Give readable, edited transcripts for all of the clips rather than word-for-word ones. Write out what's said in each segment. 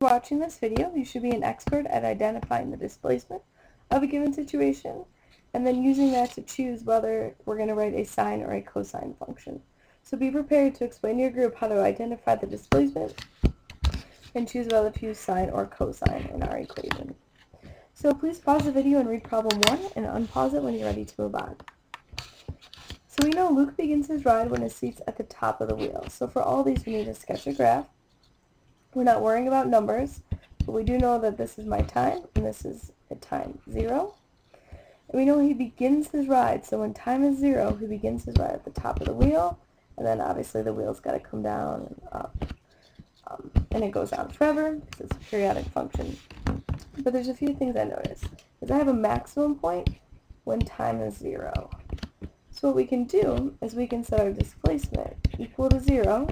watching this video, you should be an expert at identifying the displacement of a given situation and then using that to choose whether we're going to write a sine or a cosine function. So be prepared to explain to your group how to identify the displacement and choose whether to use sine or cosine in our equation. So please pause the video and read problem 1 and unpause it when you're ready to move on. So we know Luke begins his ride when his seat's at the top of the wheel. So for all these we need to sketch a graph. We're not worrying about numbers, but we do know that this is my time and this is at time 0. And we know he begins his ride, so when time is 0, he begins his ride at the top of the wheel, and then obviously the wheel's got to come down and up. And it goes on forever because it's a periodic function. But there's a few things I noticed. Is I have a maximum point when time is 0. So what we can do is we can set our displacement equal to 0.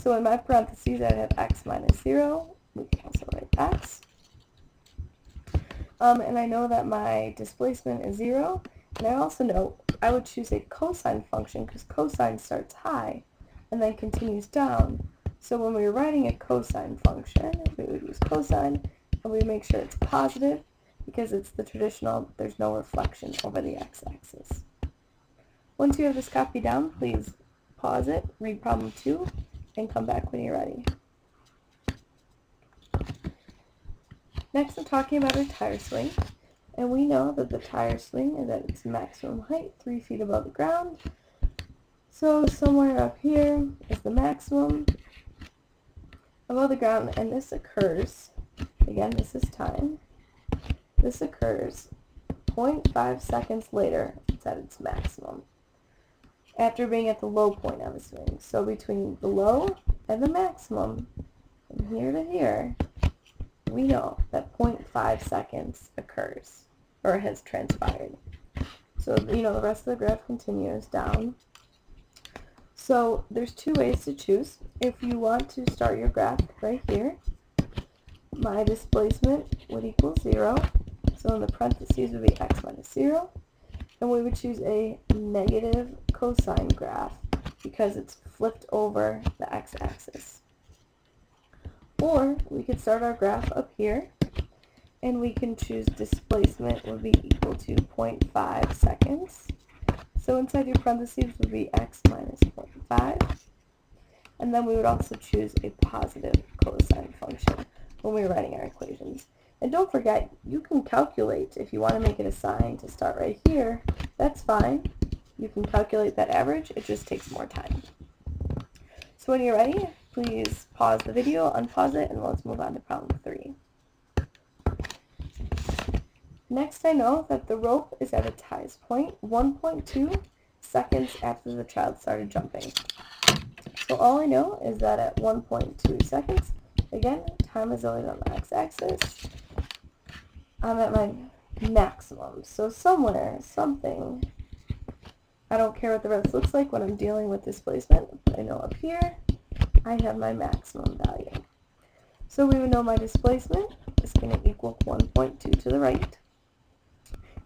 So in my parentheses I have x minus 0. We can also write x. And I know that my displacement is 0. And I also know I would choose a cosine function because cosine starts high and then continues down. So when we were writing a cosine function, we would use cosine and we make sure it's positive because it's the traditional, there's no reflection over the x-axis. Once you have this copy down, please pause it, read problem 2, and come back when you're ready. Next, I'm talking about our tire swing, and we know that the tire swing is at its maximum height, 3 feet above the ground. So somewhere up here is the maximum above the ground, and this occurs, again, this is time, this occurs 0.5 seconds later, it's at its maximum, after being at the low point of the swing. So between the low and the maximum, from here to here, we know that 0.5 seconds occurs, or has transpired. So, you know, the rest of the graph continues down. So there's 2 ways to choose. If you want to start your graph right here, my displacement would equal 0. So in the parentheses would be x minus 0. And we would choose a negative cosine graph because it's flipped over the x-axis. Or we could start our graph up here and we can choose displacement would be equal to 0.5 seconds. So inside your parentheses would be x minus 0.5. And then we would also choose a positive cosine function when we were writing our equations. And don't forget, you can calculate, if you want to make it a sine to start right here, that's fine. You can calculate that average, it just takes more time. So when you're ready, please pause the video, unpause it, and let's move on to problem 3. Next, I know that the rope is at its highest point 1.2 seconds after the child started jumping. So all I know is that at 1.2 seconds, again, time is always on the x-axis, I'm at my maximum. So somewhere, something, I don't care what the rest looks like when I'm dealing with displacement, but I know up here, I have my maximum value. So we would know my displacement is going to equal 1.2 to the right.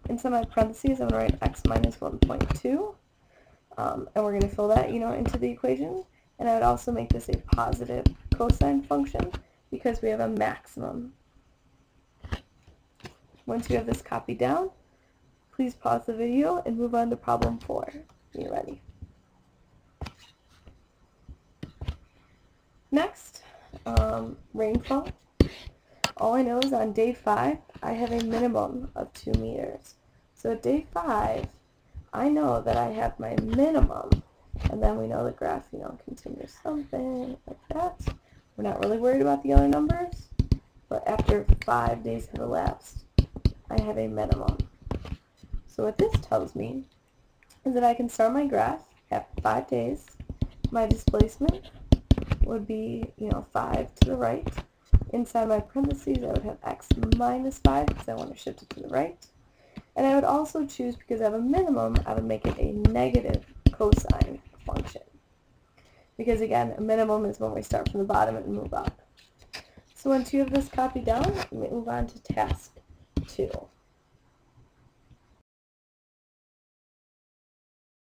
Inside my parentheses, I'm going to write x minus 1.2, and we're going to fill that, into the equation. And I would also make this a positive cosine function because we have a maximum. Once you have this copied down, please pause the video and move on to problem 4. When you're ready. Next, rainfall. All I know is on day 5, I have a minimum of 2 meters. So at day 5, I know that I have my minimum, and then we know the graph, continues something like that. We're not really worried about the other numbers, but after 5 days have elapsed, I have a minimum. So what this tells me is that I can start my graph at 5 days. My displacement would be, 5 to the right. Inside my parentheses, I would have x minus 5 because I want to shift it to the right. And I would also choose, because I have a minimum, I would make it a negative cosine function. Because again, a minimum is when we start from the bottom and move up. So once you have this copied down, we move on to task 2.